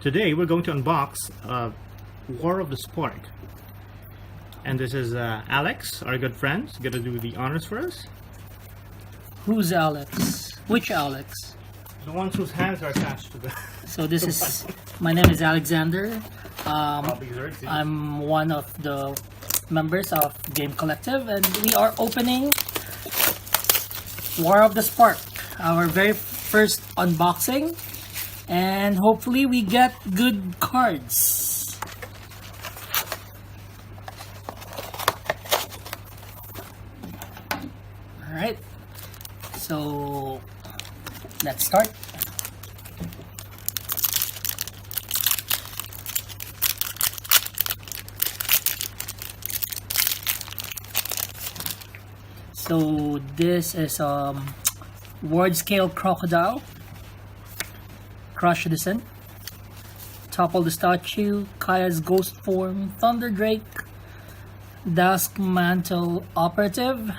Today we're going to unbox War of the Spark. And this is Alex, our good friend. He's going to do the honors for us. Who's Alex? Which Alex? The ones whose hands are attached to the... So this is... My name is Alexander. I'm one of the members of Game Collective, and we are opening War of the Spark, our very first unboxing, and hopefully we get good cards. Alright, so let's start. So this is word scale crocodile, crush descent, topple the statue, Kaya's ghost form, thunder drake, dusk mantle operative,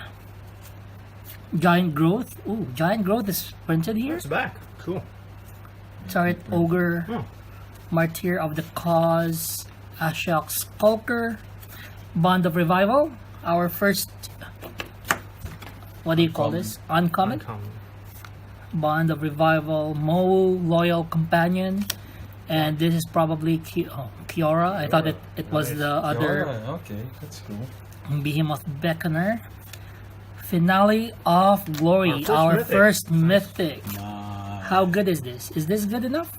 giant growth. Ooh, giant growth is printed here. It's back. Cool. Turret ogre, martyr of the cause, Ashok skulker, bond of revival. Our first, what do you call this? Uncommon. Bond of Revival, Mo, Loyal Companion, and this is probably Kiora. I thought it was the other. Okay, that's cool. Behemoth Beckoner. Finale of Glory, our first mythic. How good is this? Is this good enough?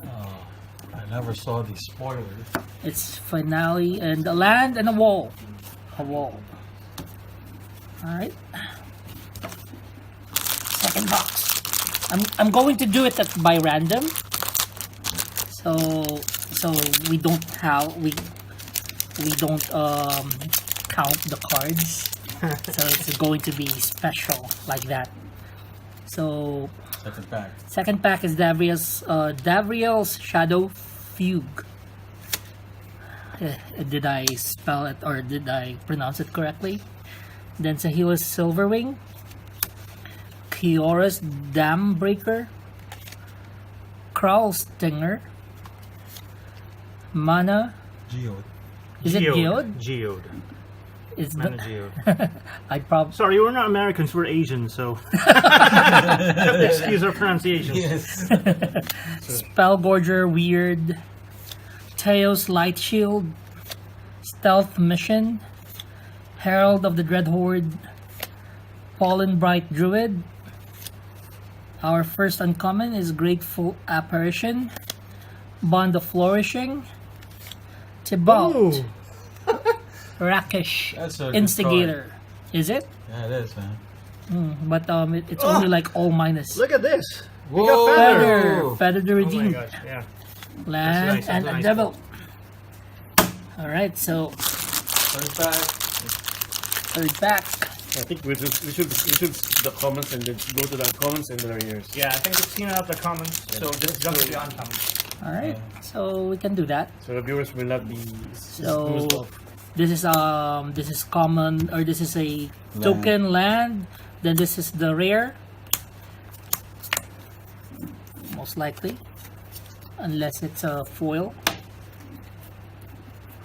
I never saw the spoilers. It's finale and a land and a wall. A wall. Alright. Second box. I'm going to do it by random, so we don't count the cards, so it's going to be special like that. So second pack is Davriel's Shadow Fugue. Did I spell it or did I pronounce it correctly? Then Sahila's Silverwing, Kiora's Dam Breaker, Kraul Stinger, Mana. Geode. Is it Geode? Geode. It's Mana Geode. I probably. Sorry, we're not Americans. We're Asian, so have to excuse our pronunciation. Yes. Spellgorger Weird, Teos Light Shield, Stealth Mission, Herald of the Dread Horde, Pollen Bright Druid. Our first uncommon is Grateful Apparition, Bond of Flourishing, Tibalt, Rakish, Instigator. Is it? Yeah, it is, man. But it's only like all minus. Look at this. We Whoa. got Feather. Feather to Oh my redeem. gosh, yeah. Land That's nice, and that's a nice. devil. Alright, so Third pack. third pack. I think we should the comments and then go to the comments and the ears. Yeah, I think we've seen out the comments, so just jump to the uncommon. Alright, so we can do that. So the viewers will not be So this is common, or this is a token land. Then this is the rare, most likely, unless it's a foil.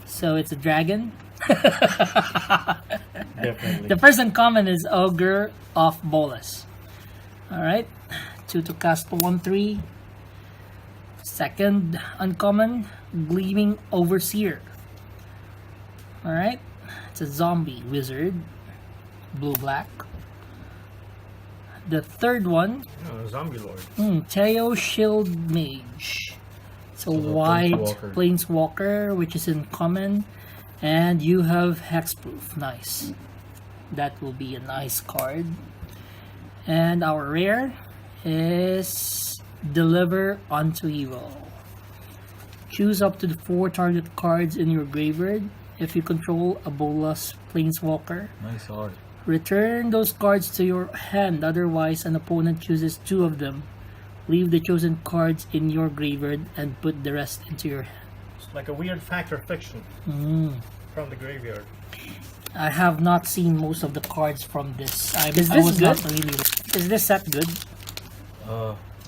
So it's a dragon. definitely. The first uncommon is Ogre of Bolas. Alright, 2 to cast 1/3. Second uncommon, Gleaming Overseer. Alright, it's a zombie wizard, blue-black. The third one, Zombie Lord. Teo Shield Mage. It's a white planeswalker, which is in common, and you have hexproof. Nice. That will be a nice card. And our rare is Deliver Unto Evil. Choose up to the 4 target cards in your graveyard. If you control a Bolas planeswalker, Nice art. return those cards to your hand. Otherwise, an opponent chooses 2 of them. Leave the chosen cards in your graveyard and put the rest into your hand. It's like a weird fact or fiction from the graveyard. I have not seen most of the cards from this. Is I this was good? not really. Is this set good?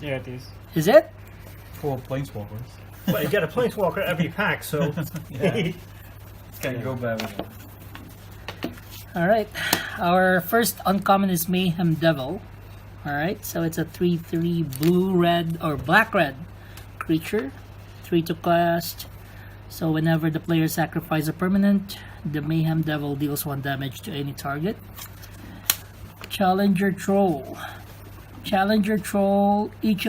Yeah, it is. Is it? For planeswalkers. Well, you get a planeswalker every pack, so Yeah. Can't go bad with that. Alright, our first uncommon is Mayhem Devil. Alright, so it's a 3/3 blue-red or black-red creature. 3 to cast. So whenever the player sacrifices a permanent, the Mayhem Devil deals 1 damage to any target. Challenger Troll. Challenger Troll, each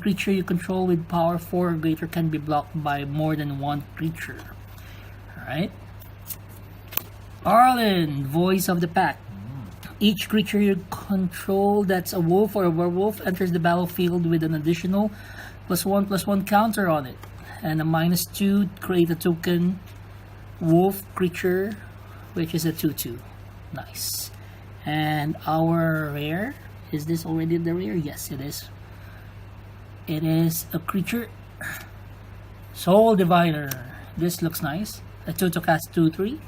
creature you control with power 4 or greater can be blocked by more than 1 creature. Alright. Arlen, Voice of the Pack. Each creature you control that's a wolf or a werewolf enters the battlefield with an additional +1/+1 counter on it. And a -2, create a token wolf creature, which is a 2/2. Nice. And our rare, is this already the rare? Yes, it is. It is a creature, Soul Diviner. This looks nice. A 2 to cast 2/3.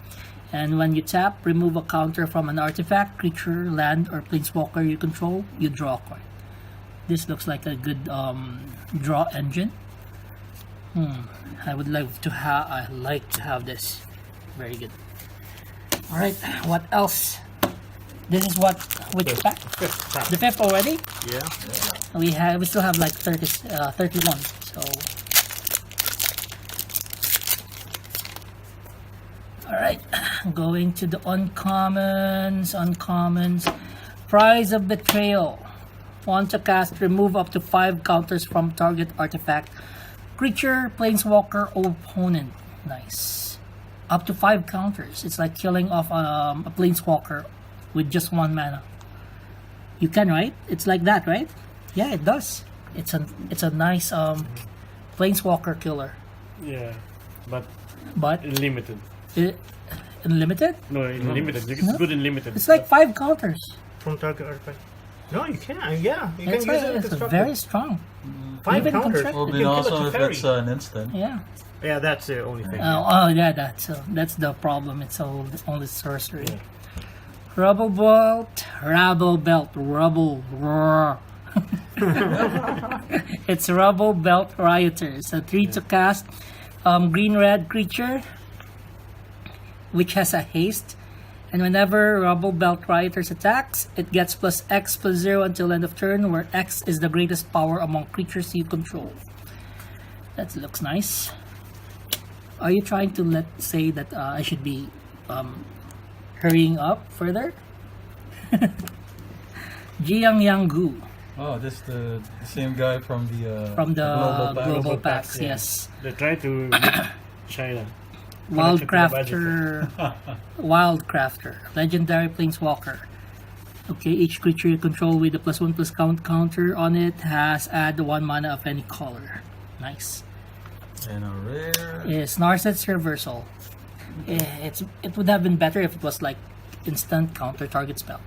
And when you tap, remove a counter from an artifact, creature, land, or planeswalker you control, you draw a card. This looks like a good draw engine. I would like to have this. Very good. All right, what else? This is which pack? fifth pack. The 5th already? Yeah. We still have like 31. So. Alright, going to the uncommons. Prize of Betrayal. 1 to cast, remove up to 5 counters from target artifact, creature, planeswalker, or opponent. Nice. Up to 5 counters. It's like killing off a planeswalker with just 1 mana. You can, right? It's like that, right? Yeah, it does. It's a nice planeswalker killer. Yeah, but But limited. unlimited? No, in limited. It's No. good in limited. It's like 5 counters. From target artifact. No, you can't. Yeah, you It's can use it in it's constructed. very strong. 5 even counters. construct- Well, You but can kill also it if to it's fairy. an instant. Yeah. Yeah, that's the only thing. Yeah, that's the problem. It's only sorcery. Yeah. Rubble Belt. Roar. It's Rubble Belt Rioters. A 3 to cast, green-red creature, which has a haste. And whenever Rubble Belt Rioters attacks, it gets +X/+0 until end of turn, where X is the greatest power among creatures you control. That looks nice. Are you trying to say that I should be hurrying up further? Jiang Yang Oh, this is the same guy from the global Pack. packs, yeah. yes. They try to beat China. Wildcrafter, legendary planeswalker. Okay, each creature you control with a +1/+1 counter on it has add 1 mana of any color. Nice. And a rare. Is Narset's Reversal. It would have been better if it was like instant counter target spell.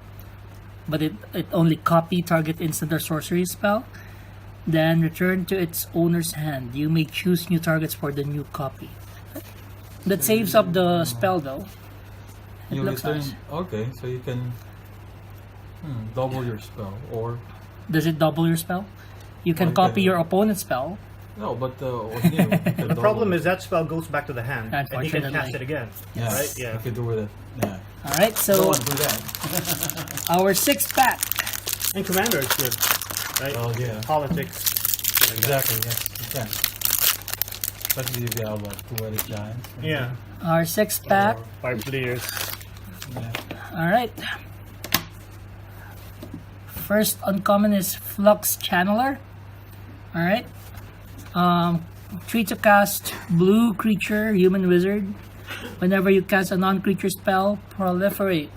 But it only copy target instant or sorcery spell. Then return to its owner's hand. You may choose new targets for the new copy. That saves up the spell though. It You looks return. nice. Okay, so you can double your spell, or Does it double your spell? You can Well, you copy can- your opponent's spell. no, but what's new? The problem is that spell goes back to the hand, and you can cast Unfortunately. it again. yeah, Right? Yeah. you can do with it. Yeah, Alright, no so one do that. our 6th pack. And Commander is good, right? Oh yeah, Politics. exactly. Yes, you can. Especially if you have like 2-headed giants. Yeah. Our 6th pack. 5 players. Yeah. Alright. First uncommon is Flux Channeler. Alright. 3 to cast, blue creature, human wizard. Whenever you cast a non-creature spell, proliferate.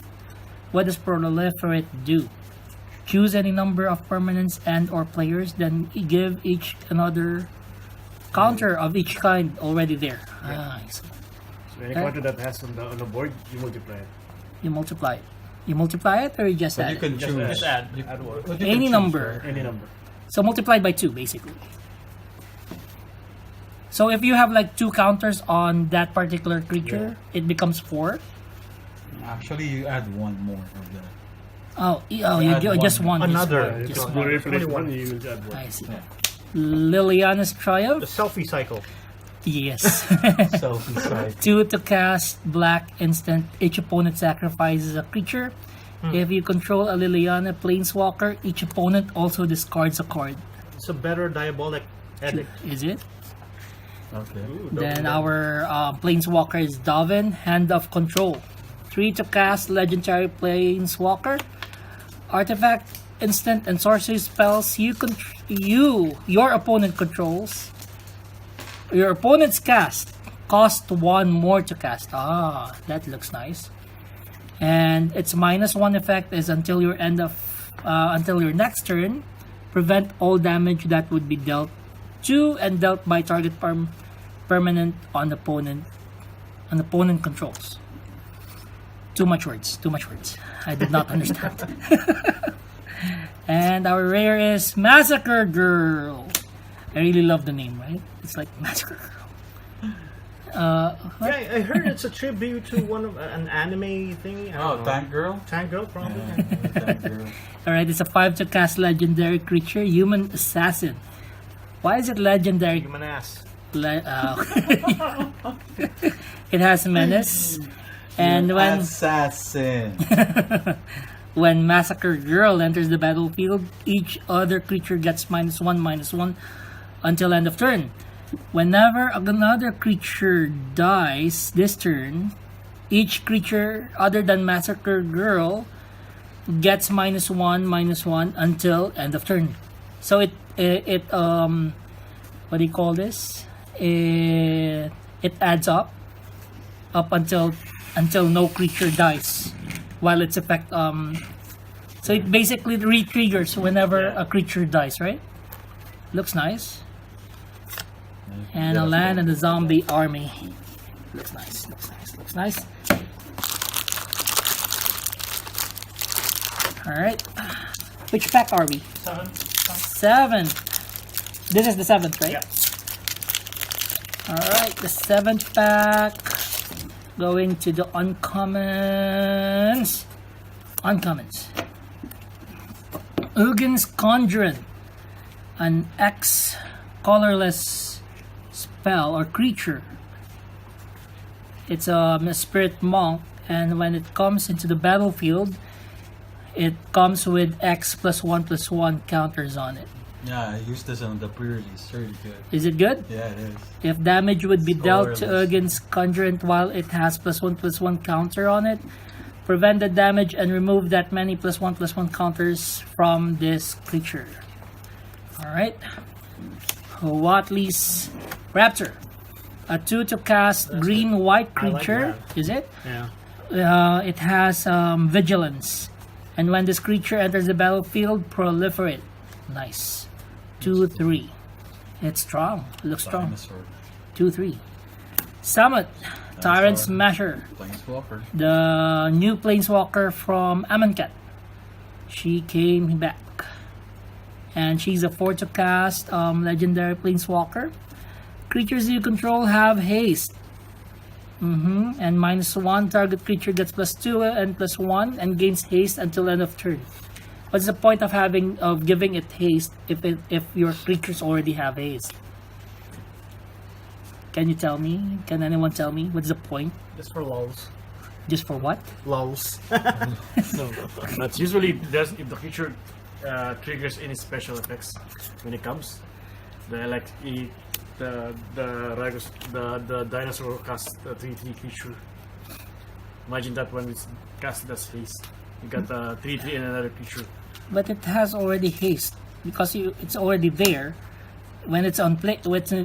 What does proliferate do? Choose any number of permanents and or players, then give each another counter of each kind already there. Nice. So any card that has on the board, you multiply it. You multiply it. You multiply it or you just But add you it? can Just choose. add. You- Add one. but you Any can choose, number. right? Any number. So multiplied by 2 basically. So if you have like 2 counters on that particular creature, it becomes 4. Actually, you add one more of that. Oh, you add do just one. one. Another. Yeah, Just just one. replace 21. one, you will add one. I see. Yeah. Liliana's The Triumph. selfie cycle. Yes. Selfie side. 2 to cast black instant. Each opponent sacrifices a creature. If you control a Liliana Planeswalker, each opponent also discards a card. It's a better diabolic edict. Is it? Okay. Ooh, Then double our Planeswalker is Davin, Hand of Control. 3 to cast legendary Planeswalker. Artifact, instant, and sorcery spells your opponent controls. Your opponent's cast cost 1 more to cast. Ah, that looks nice. And its -1 effect is until your next turn. Prevent all damage that would be dealt to and dealt by target permanent on opponent controls. Too much words. I did not understand. And our rare is Massacre Girl. I really love the name, right? It's like Massacre Girl. Yeah, I heard it's a tribute to one of an anime thing. I don't know. Tank Girl? Tank Girl, probably. Yeah, Tank Girl. Alright, it's a 5 to cast legendary creature, Human Assassin. Why is it legendary? Human ass. It has menace. And when Assassin. when Massacre Girl enters the battlefield, each other creature gets -1/-1 until end of turn. Whenever another creature dies this turn, each creature other than Massacre Girl gets -1/-1 until end of turn. So it what do you call this? It adds up until no creature dies while its effect so it basically re-triggers whenever a creature dies, right? Looks nice. And a land and a zombie army. Looks nice. Alright. Which pack are we? 7. This is the 7th, right? Yeah. Alright, the 7th pack. Going to the uncommons. Uggin's Conjurant. An X colorless spell or creature. It's a spirit monk, and when it comes into the battlefield, it comes with X +1/+1 counters on it. Yeah, I used this on the pre-release. Really good. Is it good? Yeah, it is. If damage would be dealt to Colorless. Uggin's Conjurant while it has +1/+1 counter on it, prevent the damage and remove that many +1/+1 counters from this creature. Alright. Watley's Raptor. A 2 to cast green-white creature. that. Is it? Yeah. It has Vigilance. And when this creature enters the battlefield, proliferate. Nice. 2/3. It's strong. It looks strong. Dinosaur. 2/3. Summit. Tyrant Smasher. Planeswalker. The new Planeswalker from Amonkhet. She came back. And she's a 4 to cast legendary Planeswalker. Creatures you control have haste. And -1, target creature gets +2 and +1 and gains haste until end of turn. What's the point of giving it haste if your creatures already have haste? Can you tell me? Can anyone tell me what's the point? Just for lulz. Just for what? Lulz. No, that's usually if the creature triggers any special effects when it comes. The dinosaur casts a 3/3 creature. Imagine that when it's casted as haste, you got a 3/3 and another creature. But it has already haste because it's already there. When it's on play,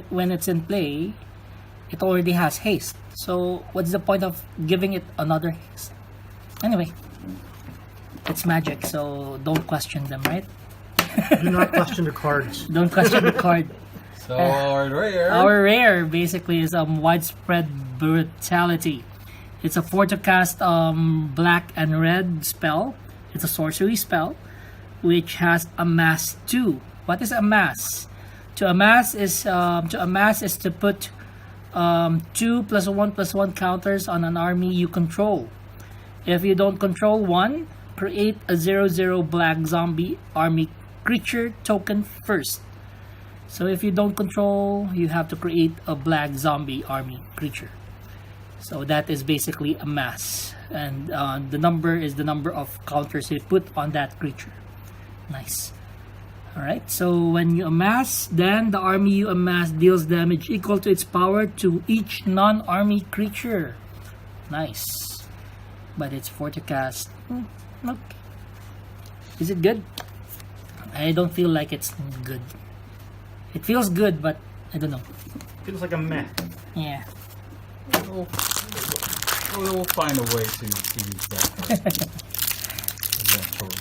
when it's in play, it already has haste. So what's the point of giving it another haste? Anyway, it's Magic, so don't question them, right? Do not question the cards. Don't question the card. So our rare. Our rare basically is Widespread Brutality. It's a 4 to cast black and red spell. It's a sorcery spell which has amass 2. What is amass? To amass is to put 2 +1/+1 counters on an army you control. If you don't control one, create a 0/0 black zombie army creature token first. So if you don't control, you have to create a black zombie army creature. So that is basically a mass, and the number is the number of counters you put on that creature. Nice. Alright, so when you amass, then the army you amass deals damage equal to its power to each non-army creature. Nice. But it's 4 to cast. Okay. Is it good? I don't feel like it's good. It feels good, but I don't know. Feels like a meh. Yeah. We'll find a way to use that. Eventually.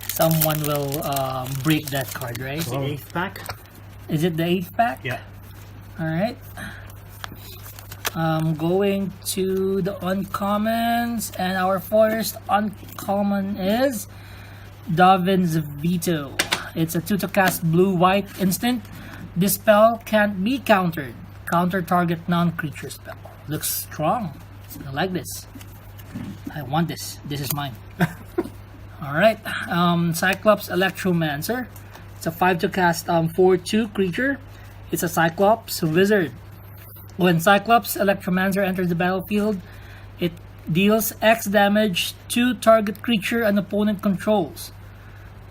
Someone will break that card, right? The 8th pack? Is it the 8th pack? Yeah. Alright. Going to the uncommons, and our first uncommon is Davin's Veto. It's a 2 to cast blue-white instant. This spell can't be countered. Counter target non-creature spell. Looks strong. I like this. I want this. This is mine. Alright. Cyclops Electromancer. It's a 5 to cast 4/2 creature. It's a Cyclops Wizard. When Cyclops Electromancer enters the battlefield, it deals X damage to target creature an opponent controls,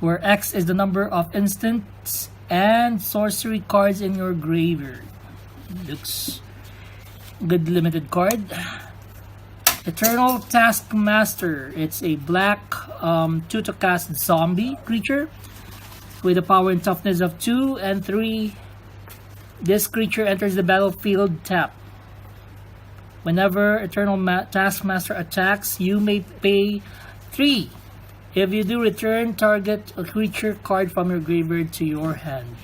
where X is the number of instants and sorcery cards in your graveyard. Looks good limited card. Eternal Taskmaster. It's a black 2 to cast zombie creature with a power and toughness of 2 and 3. This creature enters the battlefield tapped. Whenever Eternal Taskmaster attacks, you may pay 3. If you do, return target a creature card from your graveyard to your hand.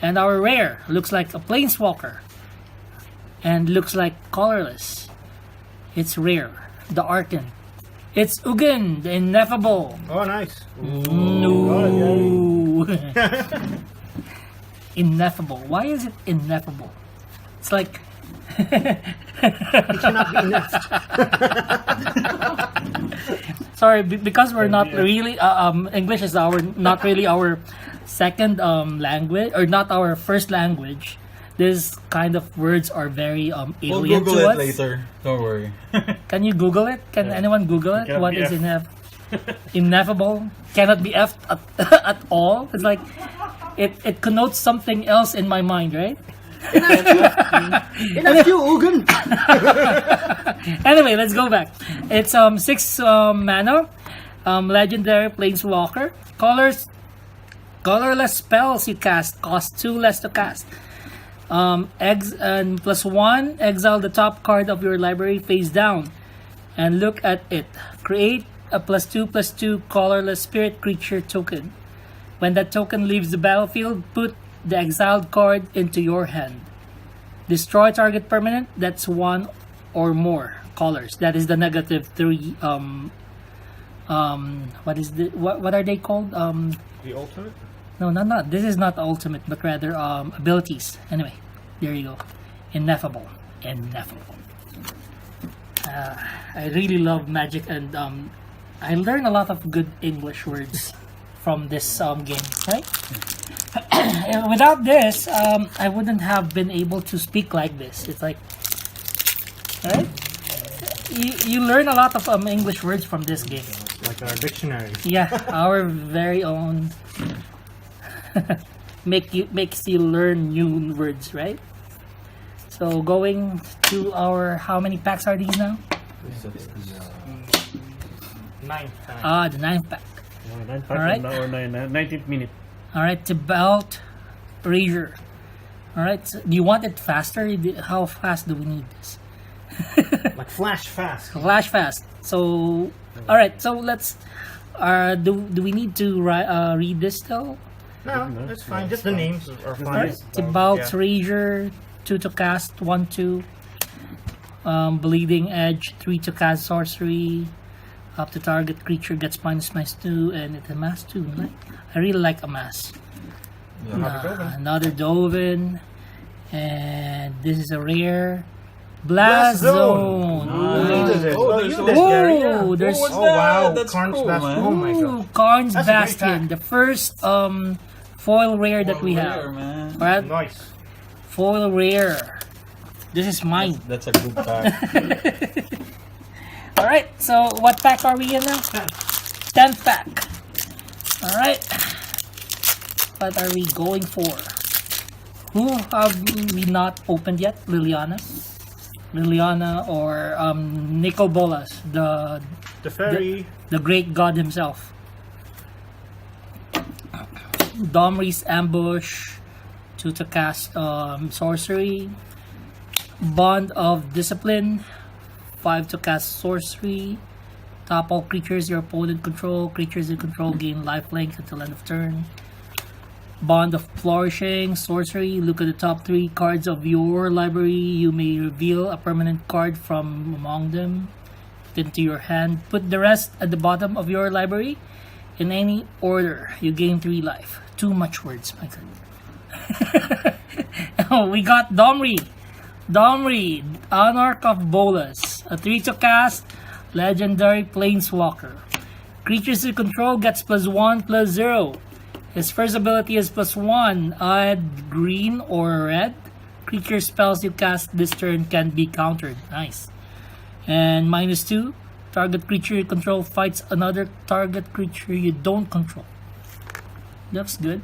And our rare looks like a Planeswalker and looks like colorless. It's rare. The Arcan. It's Ugin, the Ineffable. Oh, nice. No. Ineffable. Why is it ineffable? It's like It cannot be enough. sorry, because we're not really English is not really our second language, or not our first language. This kind of words are very We'll alien Google to it us. later. Don't worry. Can you Google it? Can anyone Google it? cannot What be is F. ineffable? Cannot be F at all. It's like it connotes something else in my mind, right? Enough you, Ugin! Anyway, let's go back. It's 6 mana, legendary planeswalker. Colorless spells you cast cost 2 less to cast. And +1, exile the top card of your library face down and look at it. Create a +2/+2 colorless spirit creature token. When that token leaves the battlefield, put the exiled card into your hand. Destroy target permanent that's 1 or more colors. That is the -3. What are they called? The ultimate? No, not. This is not ultimate, but rather abilities. Anyway, there you go. Ineffable. I really love Magic, and I learn a lot of good English words from this game, right? Without this, I wouldn't have been able to speak like this. It's like, right? You learn a lot of English words from this game. Like our dictionary. Yeah, our very own. Makes you learn new words, right? So going to our, how many packs are these now? 9th pack. The 9th pack. 9th All right. or 19th minute. All right, Tibalt Razor. All right, so do you want it faster? How fast do we need this? Like flash fast. Flash fast. So, all right. So let's. Do we need to read this still? No, that's fine. Just the names are All fine. right. Tibalt Razor, 2 to cast, 1/2. Bleeding Edge, 3 to cast sorcery. Up to target creature gets -2, and it amass 2. I really like amass. Another Dovin, and this is a rare Blast Zone. Oh, there's What was oh that? wow, That's Karn's cool, Bastion. man. Oh my god. Karn's That's a great Bastion, pack. the foil rare that we have. Rare, man. Alright, Nice. foil rare. This is mine. That's a good pack. Alright, so what pack are we in now? 10th pack. Alright. What are we going for? Who have we not opened yet? Liliana? Liliana or Nico Bolas, the Teferi. the great god himself. Domri's Ambush, 2 to cast sorcery. Bond of Discipline, 5 to cast sorcery. Top all creatures your opponent control. Creatures you control gain lifelink until end of turn. Bond of Flourishing, sorcery. Look at the top 3 cards of your library. You may reveal a permanent card from among them into your hand. Put the rest at the bottom of your library in any order. You gain 3 life. Too much words, my god. Oh, we got Domri. Domri, Anarch of Bolas. A 3 to cast, legendary planeswalker. Creatures you control gets +1/+0. His first ability is +1. Add green or red. Creature spells you cast this turn can be countered. Nice. And -2. Target creature you control fights another target creature you don't control. Looks good.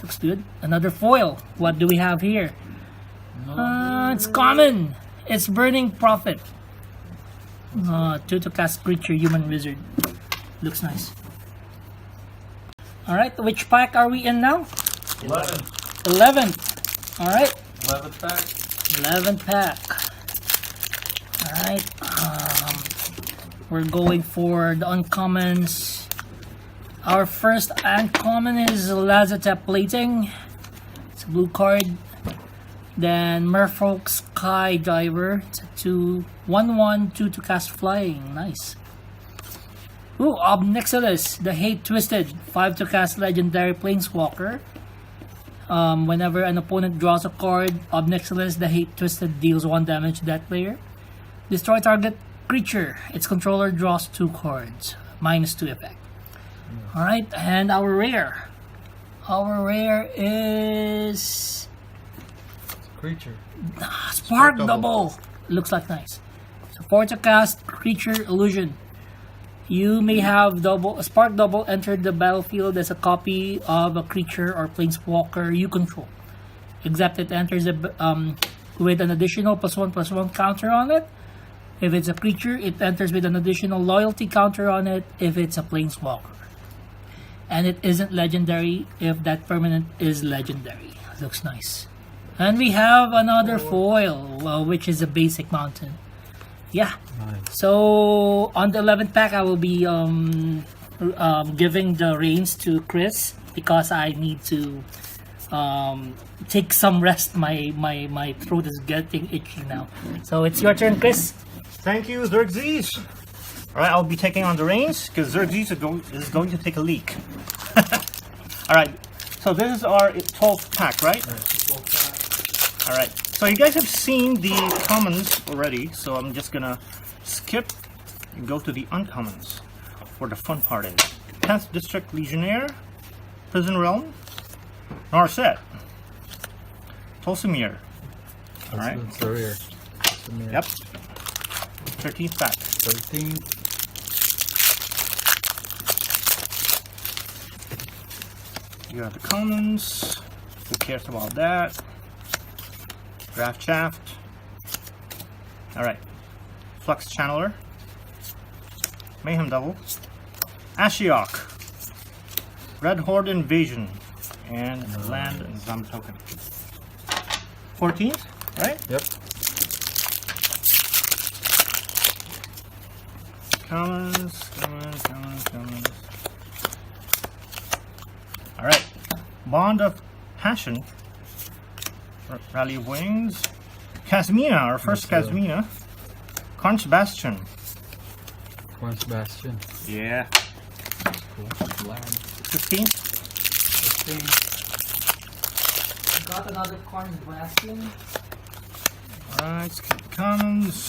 Looks good. Another foil. What do we have here? It's common. It's Burning Prophet. 2 to cast creature, human wizard. Looks nice. Alright, which pack are we in now? 11. 11th. Alright, 11th pack. 11th pack. Alright, we're going for the uncommons. Our first uncommon is Lazatep Plating. It's a blue card. Then Merfolk Skydiver. It's a 2/1/1, 2 to cast flying. Nice. Ooh, Obnixilis, the Hate Twisted, 5 to cast legendary planeswalker. Whenever an opponent draws a card, Obnixilis, the Hate Twisted, deals 1 damage to that player. Destroy target creature. Its controller draws 2 cards. -2 effect. Alright, and our rare. Our rare is Creature. Spark Double. Looks like nice. So 4 to cast creature illusion. You may have a Spark Double enter the battlefield as a copy of a creature or planeswalker you control. Except it enters with an additional +1/+1 counter on it. If it's a creature, it enters with an additional loyalty counter on it if it's a planeswalker. And it isn't legendary if that permanent is legendary. Looks nice. And we have another foil, which is a basic mountain. Yeah. Nice. So on the 11th pack, I will be giving the reins to Chris because I need to take some rest. My throat is getting itchy now. So it's your turn, Chris. Thank you, Xerxes. Alright, I'll be taking on the reins because Xerxes is going to take a leak. Alright, so this is our 12th pack, right? Alright, so you guys have seen the commons already, so I'm just gonna skip and go to the uncommons for the fun part. 10th District Legionnaire, Prison Realm, Narset, Tolsimir. Alright. That's the rare. Yep. 13th pack. 13. You have the commons. Who cares about that? Draft Shaft. Alright. Flux Channeler. Mayhem Devil. Ashiok. Red Horde Invasion. And Land and Zam Token. 14th, right? Yep. Commons. Alright. Bond of Passion. Rally of Wings. Casmina, our first Casmina. Conch Bastion. Conch Bastion. Yeah. Cool. Land. 15. 15. Got another Conch Bastion. Alright, skip the commons.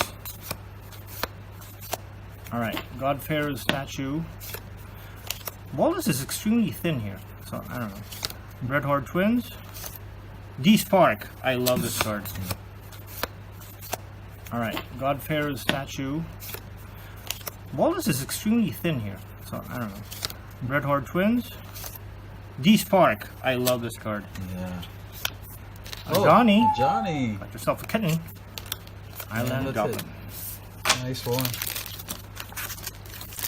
Alright, Godfair's statue. Wallace is extremely thin here, so I don't know. Red Horde Twins. D-Spark. I love this card. Alright, Godfair's statue. Wallace is extremely thin here, so I don't know. Red Horde Twins. D-Spark. I love this card. Yeah. Johnny. Johnny. Got yourself a kitten. Island that's Goblin. it. Nice one.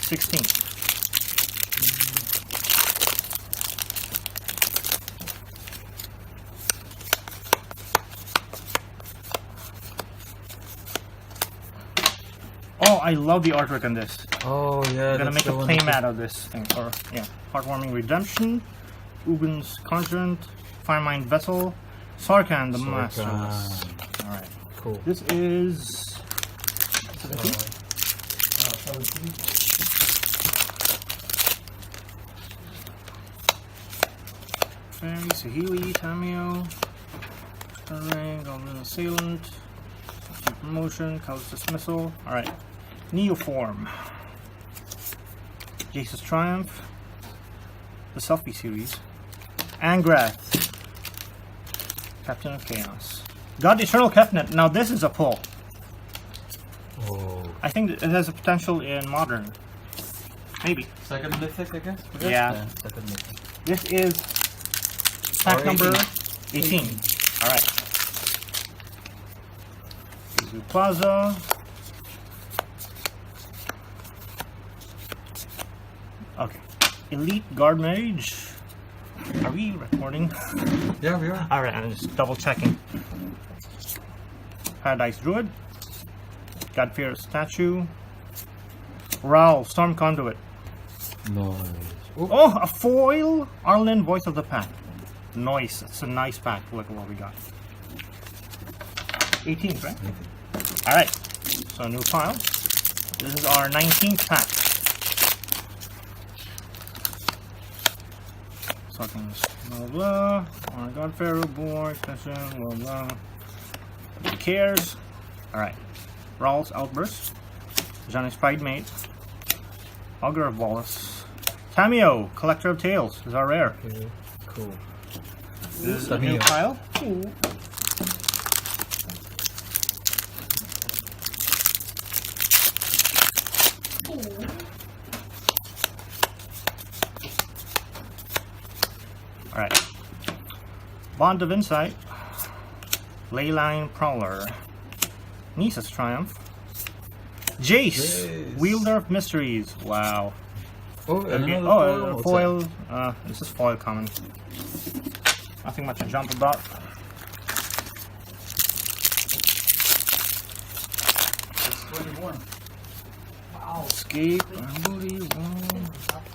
16. Oh, I love the artwork on this. Oh yeah. I'm gonna make that's a the one play that- mat of this thing. Or yeah, Heartwarming Redemption, Ugin's Conjurant, Firemind Vessel, Sarkhan the Masterless. All right, Cool. this is. Fairy, Sahili, Tamio, Ring, Goblin Assailant, Promotion, Callous Dismissal. Alright. Neoform. Jesus Triumph. The Selfie series. Angrath. Captain of Chaos. God Eternal Kefnet. Now this is a pull. Oh. I think it has a potential in Modern. Maybe. Second mythic, I guess? Yeah. Second mythic. This is pack Or number 18. Alright. Zoo Plaza. Okay. Elite Guard Mage. Are we recording? Yeah, we are. Alright, I'm just double checking. Paradise Druid. Godfear Statue. Raoul, Storm Conduit. Nice. Oh, Oh, a foil Arlen Voice of the Pack. Nice. It's a nice pack. Look at what we got. 18, right? Alright. So, new file. This is our 19th pack. Talking blah blah. Oh God, Pharaoh, Boar, Extension, blah blah. Who cares? Alright. Rawls Outburst. Johnny's Pride Mate. Augur of Wallace. Tamio, Collector of Tales, is our rare. okay. Cool. This is a new Tamio. pile. Alright. Bond of Insight. Leyline Prowler. Nisa's Triumph. Jace, Jace. Wielder of Mysteries. Wow. Oh, and Okay. another Oh, foil. What's foil. This is foil common. Nothing much to jump about. That's 21. Escape, Booty,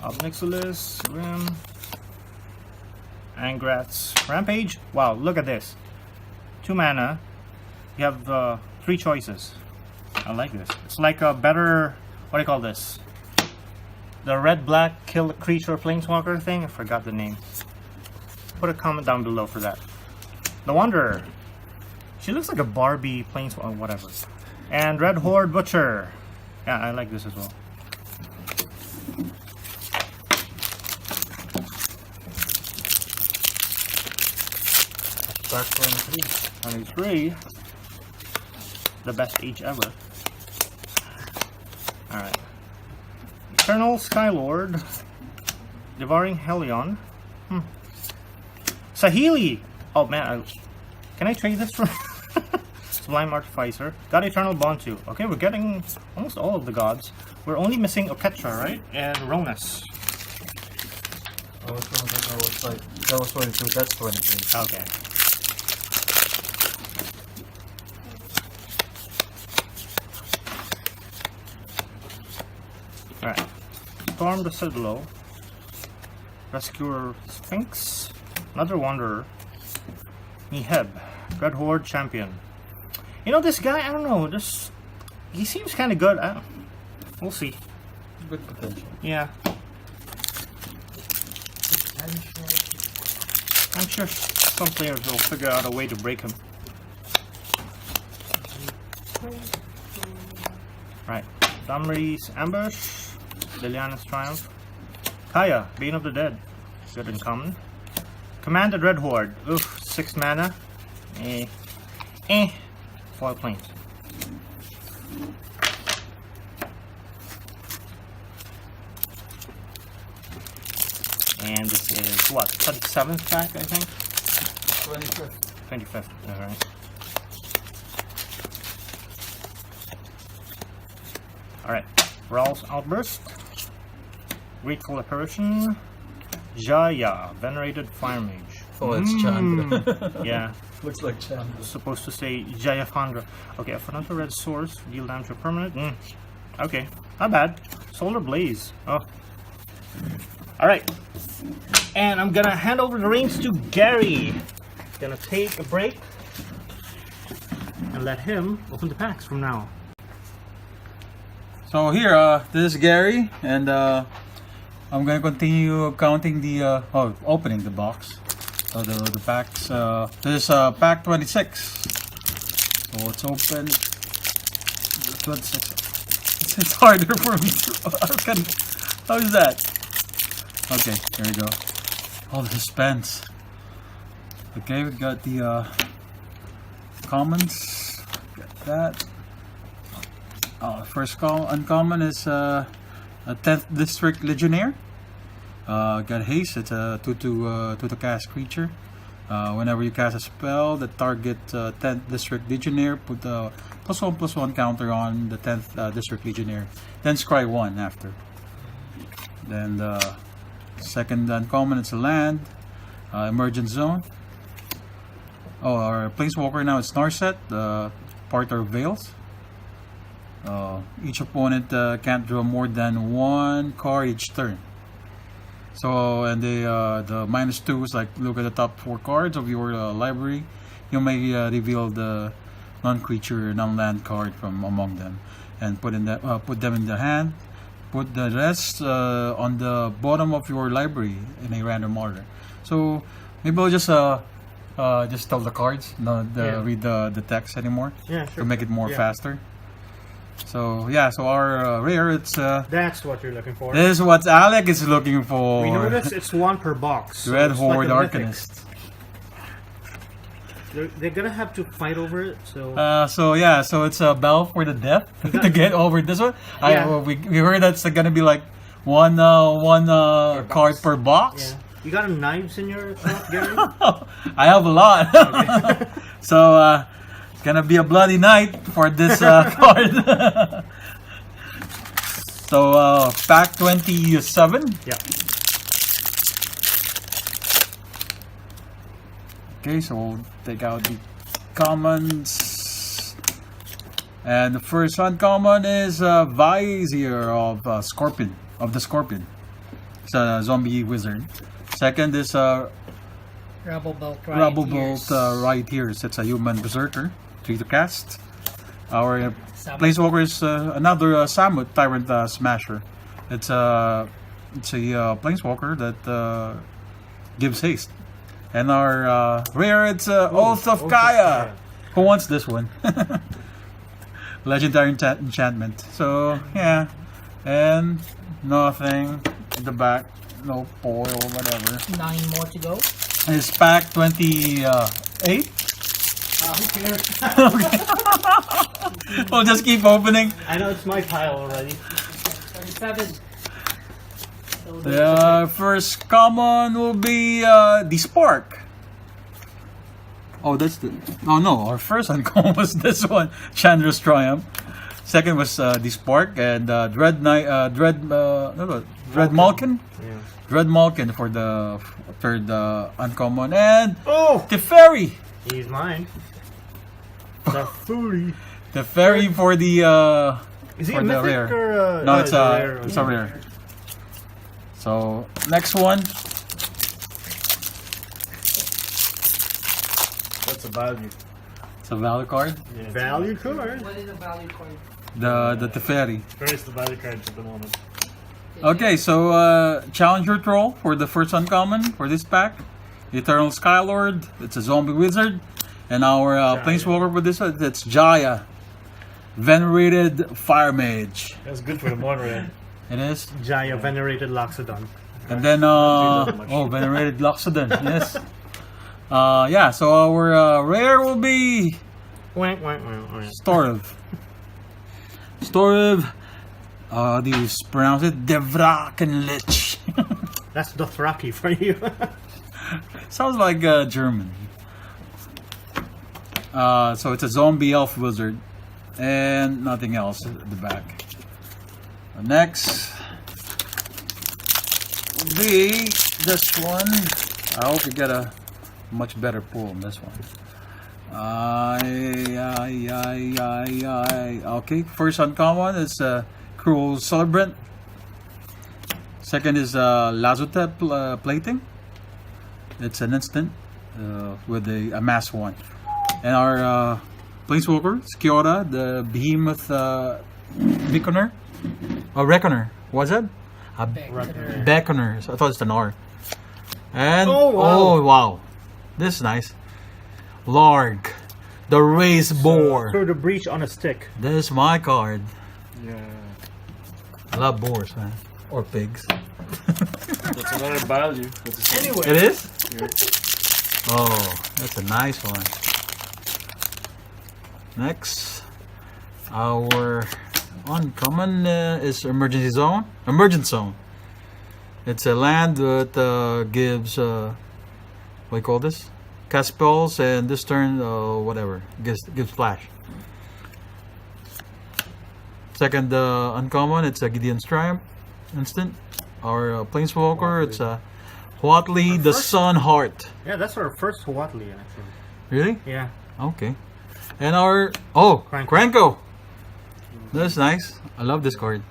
Obnixilis, Rim, Angrath's Rampage. Wow, look at this. 2 mana. You have 3 choices. I like this. It's like a better. What do you call this? The red-black kill a creature planeswalker thing? I forgot the name. Put a comment down below for that. The Wanderer. She looks like a Barbie planeswalker, whatever. And Red Horde Butcher. Yeah, I like this as well. Back 23. 23. The best age ever. Alright. Eternal Skylord. Devouring Helion. Sahili! Oh man, can I trade this for Sublime Artificer? Got Eternal Bond too. Okay, we're getting almost all of the gods. We're only missing Oketra, right? And Ronus. I was wondering, I was like, that was 22, that's 23. Okay. Alright. Storm the Citadel. Rescuer Sphinx. Another Wanderer. Niheb. Red Horde Champion. You know, this guy, I don't know, this... He seems kind of good. We'll see. Good potential. Yeah. I'm sure some players will figure out a way to break him. Right. Damri's Ambush. Liliana's Triumph. Kaya, Bane of the Dead. Good and common. Commanded Red Horde. Oof, 6 mana. Foil planes. And this is what? 27th pack, I think? 25th. 25th, alright. Alright, Rawl's Outburst. Grateful Apparition. Jaya, Venerated Fire Mage. Oh, it's Chandra. Yeah, Looks like Chandra. supposed to say Jayafandra. Okay, for another red source, deal damage to permanent. Okay, not bad. Solar Blaze. Oh. Alright. And I'm gonna hand over the reins to Gary. Gonna take a break and let him open the packs from now. So here, this is Gary, and I'm gonna continue counting the opening the box. So the packs. This is pack 26. So it's open. 26. It's harder for me. How is that? Okay, here we go. Oh, the suspense. Okay, we got the commons. Got that. First uncommon is a 10th District Legionnaire. Got haste. It's a 2/2 cast creature. Whenever you cast a spell that target 10th District Legionnaire, put a +1/+1 counter on the 10th District Legionnaire. Then scry 1 after. Then the second uncommon, it's a land. Emergent Zone. Oh, our Planeswalker now is Narset, Parter of Veils. Each opponent can't draw more than 1 card each turn. So, and the -2 is like, look at the top 4 cards of your library. You may reveal the non-creature, non-land card from among them, and put them in the hand. Put the rest on the bottom of your library in a random order. So maybe I'll just tell the cards, not read the text anymore. Yeah, sure. To make it more faster. So yeah, so our rare, it's That's what you're looking for. this is what Alec is looking for. We notice it's 1 per box. So Red it's Horde like a mythic. Arcanist. They're gonna have to fight over it, so... So it's a battle for the death to get over this one. Yeah. We heard that's gonna be like one card per box. Yeah. You got knives in your cup, Gary? I have a lot. So it's gonna be a bloody night for this card. So pack 27. Yeah. Okay, so we'll take out the commons. And the first uncommon is Vizier of Scorpion, of the Scorpion. It's a zombie wizard. Second is Rabble Bolt right here. It's a human berserker, 3 to cast. Our Planeswalker is another Samut Tyrant Smasher. It's a Planeswalker that gives haste. And our rare, it's Oath of Kaya. Who wants this one? Legendary enchantment. So yeah, and nothing in the back, no foil, whatever. 9 more to go. It's pack 28. Who cares? We'll just keep opening. I know it's my pile already. 37. The first common will be the Spark. Oh, that's the. Oh no, our first uncommon was this one, Chandra's Triumph. Second was the Spark, and Dread Malkin. Yeah. Dread Malkin for the third uncommon, and Oh! Teferi. He's mine. The Fury. Teferi for the Is he for a the mythic rare. or No, it's a rare? it's a rare. So next one. That's a value. It's a value card. Yeah, Value card. What is a value card? The Teferi. First, the value cards at the moment. Okay, so Challenger Troll for the first uncommon for this pack. Eternal Skylord, it's a zombie wizard. And our Planeswalker for this one, that's Jaya. Venerated Fire Mage. That's good for the mono. It is. Jaya Venerated Loxodon. And then, Venerated Loxodon, yes. Yeah, so our rare will be Storv. Storv, do you pronounce it? Devrakenlich. That's Dothraki for you. Sounds like German. So it's a zombie elf wizard. And nothing else at the back. Next will be this one. I hope you get a much better pull on this one. Okay, first uncommon is Cruel Celebrant. Second is Lazotep Plating. It's an instant with a mass one. And our Planeswalker, Skiora, the Behemoth Beaconer. Reckoner. What's that? Beckoner. So I thought it's an R. And oh wow. This is nice. Larg, the Race Boar. Throw the breach on a stick. This is my card. Yeah. I love boars, man. Or pigs. That's another value. Anyway. It is? Oh, that's a nice one. Next, our uncommon is Emergency Zone. Emergent Zone. It's a land that gives, what do you call this? Cast spells, and this turn, whatever, gives flash. Second uncommon, it's a Gideon's Triumph instant. Our Planeswalker, it's a Huatli the Sun Heart. Yeah, that's our first Huatli, actually. Really? Yeah. Okay. And our Kranko. That's nice. I love this card.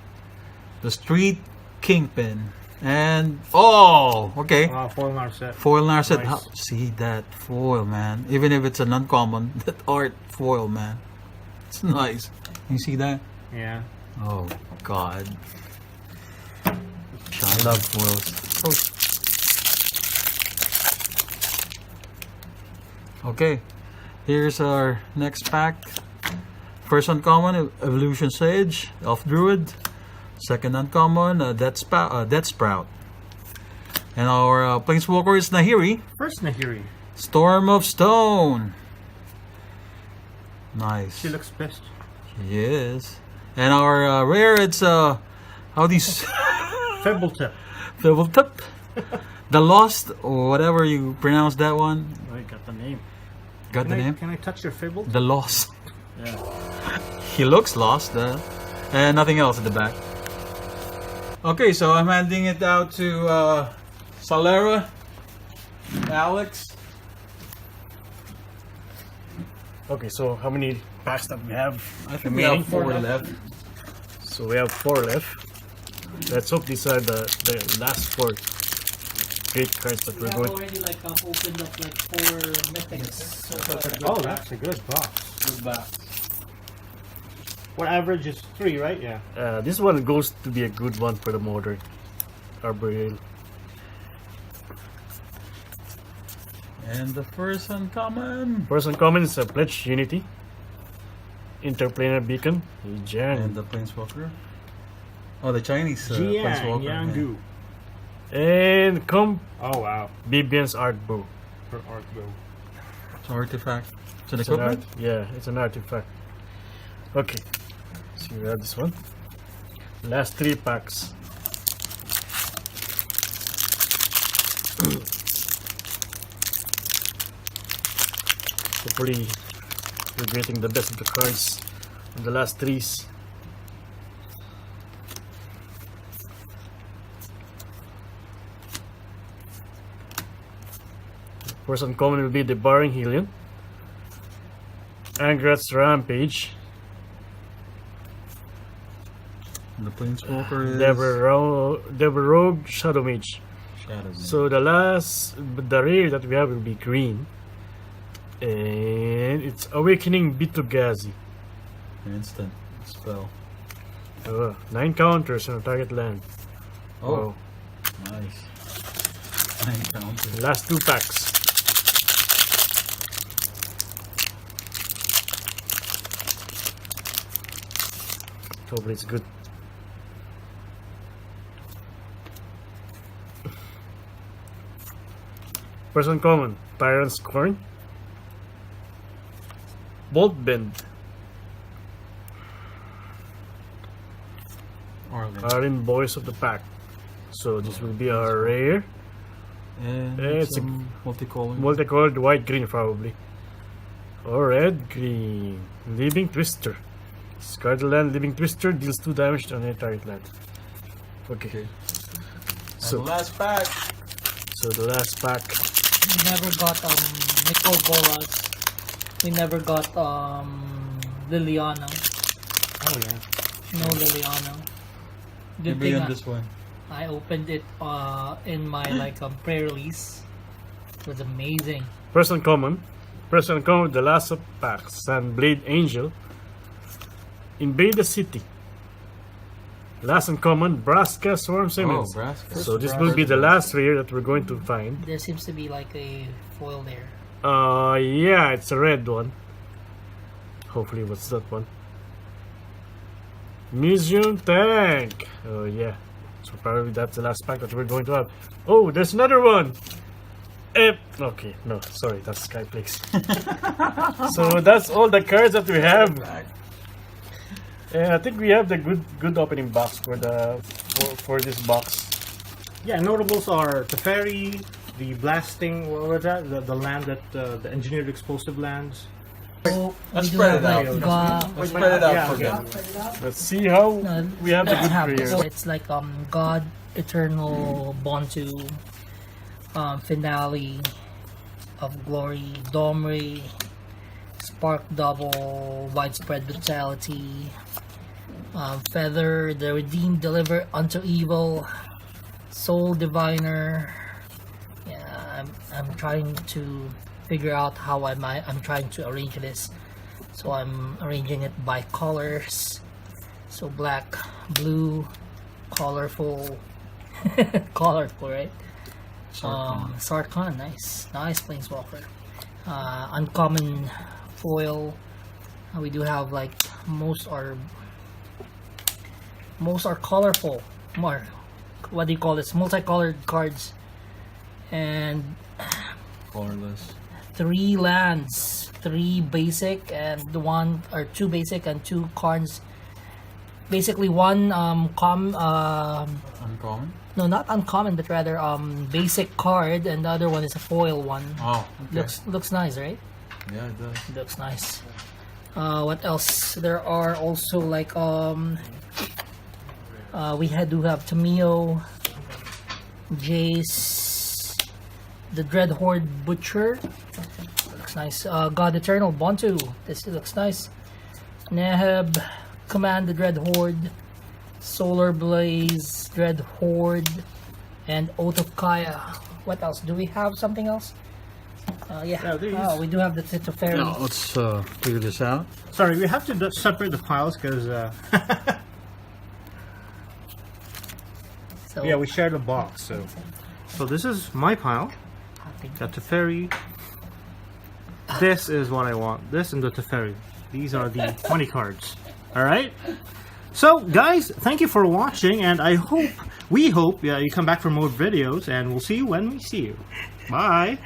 The Street Kingpin. And okay. Wow, foil Narset. Foil Narset. Nice. See that foil, man. Even if it's an uncommon, that art foil, man. It's nice. You see that? Yeah. Oh God. I love foils. Okay. Here's our next pack. First uncommon, Evolution Sage, Elf Druid. Second uncommon, Death Sprout. And our Planeswalker is Nahiri. First Nahiri. Storm of Stone. Nice. She looks pissed. She is. And our rare, it's how these Febbletip. Febbletip. The Lost, or whatever you pronounce that one. I got the name. Got the name? Can I touch your Fibble? The Lost. Yeah. He looks lost, and nothing else at the back. Okay, so I'm handing it out to Salera, Alex. Okay, so how many packs that we have? I think we have 4 left. So we have 4 left. Let's hope these are the last 4 great cards that we're going. Already opened up 4 mythics. Oh, that's a good box. Good box. What average is 3, right? Yeah. This one goes to be a good one for the modern Arboreal. And the first uncommon. First uncommon is a Pledge Unity, Interplanar Beacon, Jiang, And the Planeswalker. Oh, the Chinese Jiang, Planeswalker. Yanggu. and Oh, wow. Bibian's Art Bow. For art bow. It's an artifact. It's an It's an equipment. yeah, it's an artifact. Okay, so we have this one. Last 3 packs. Hopefully, we're getting the best of the cards in the last 3s. First uncommon will be the Barring Helion, Angrat's Rampage, And the Planeswalker is Deverogue Shadow Mage. Shadow. So the rare that we have will be green, and it's Awakening Bitugazi. Instant spell. 9 counters on a target land. Oh, Wow. nice. 9 counters. Last 2 packs. Hopefully it's good. First uncommon, Tyrant's Scorn, Bolt Bend, Arlen Boys of the Pack. So this will be our rare. And It's some multicolored. Multicolored white green probably. Or red green. Living Twister. Discard the land, Living Twister deals 2 damage to any target land. Okay. So the last pack. So the last pack. We never got Nicol Bolas. We never got Liliana. Oh yeah. No Liliana. Good Maybe thing on this one. I opened it in my pre-release. It was amazing. First uncommon. First uncommon, the last of pack. Sandblade Angel. Invade the city. Last uncommon, Braska Swarm Simmons. Braska. So this will be the last rare that we're going to find. There seems to be like a foil there. Yeah, it's a red one. Hopefully, what's that one? Museum Tank. Oh yeah. So probably that's the last pack that we're going to have. Oh, there's another one. Okay, no, sorry, that's Skyflakes. So that's all the cards that we have. And I think we have the good opening box for for this box. Yeah, notables are Teferi, the blasting, what was that? The land that the engineered explosive lands. So Let's we do spread have, it out. like, God, Let's spread it out Yeah, for okay. them. Let's see how we have the good so players. it's like God Eternal Bontu, Finale of Glory, Domri, Spark Double, Widespread Brutality, Feather, the Redeemed Deliver Unto Evil, Soul Diviner. Yeah, I'm trying to figure out how I'm trying to arrange this. So I'm arranging it by colors. So black, blue, colorful, colorful, right? Sarkhan, nice Planeswalker. Uncommon foil. We do have like most are colorful. More, what do you call this? Multicolored cards, and Colorless. 3 lands, 3 basic and 2 basic and 2 cards. Basically one Uncommon. no, not uncommon, but rather basic card, and the other one is a foil one. Oh, okay. Looks nice, right? Yeah, it does. Looks nice. What else? There are also like we do have Tamio, Jace, the Dread Horde Butcher. Looks nice. God Eternal Bontu. This looks nice. Neheb, Command the Dread Horde, Solar Blaze, Dread Horde, and Oath of Kaya. What else? Do we have something else? Yeah. Oh, we do have the Teferi. Now, let's figure this out. Sorry, we have to separate the files because So, yeah, we share the box. So this is my pile. Got Teferi. This is what I want. This and the Teferi. These are the 20 cards. All right. So guys, thank you for watching, and we hope you come back for more videos, and we'll see you when we see you. Bye.